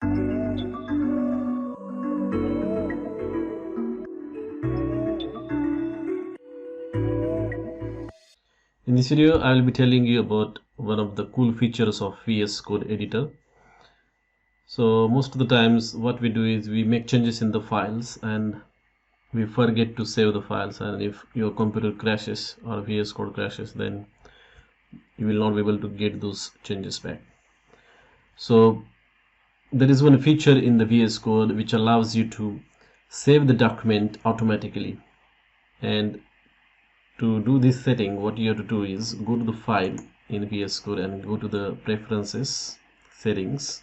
In this video, I will be telling you about one of the cool features of VS Code editor. So most of the times what we do is we make changes in the files and we forget to save the files, and if your computer crashes or VS Code crashes, then you will not be able to get those changes back. So there is one feature in the VS Code which allows you to save the document automatically. And to do this setting, what you have to do is go to the file in VS Code and go to the preferences settings,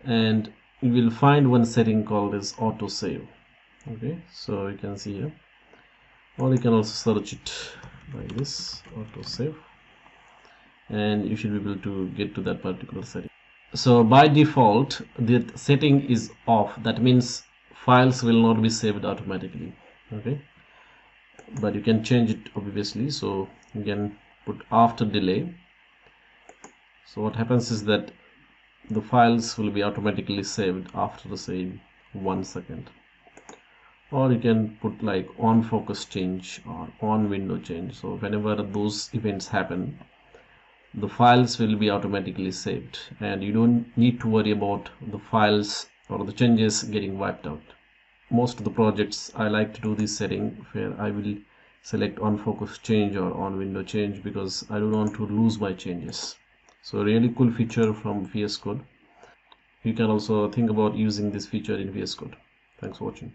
and you will find one setting called as auto save. Okay, so you can see here, or you can also search it by this auto save, and you should be able to get to that particular setting. So by default the setting is off. That means files will not be saved automatically. Okay, but you can change it obviously, so you can put after delay. So what happens is that the files will be automatically saved after say 1 second, or you can put like on focus change or on window change. So whenever those events happen, the files will be automatically saved and you don't need to worry about the files or the changes getting wiped out. Most of the projects I like to do this setting where I will select on focus change or on window change, because I don't want to lose my changes. So really cool feature from VS Code. You can also think about using this feature in VS Code. Thanks for watching.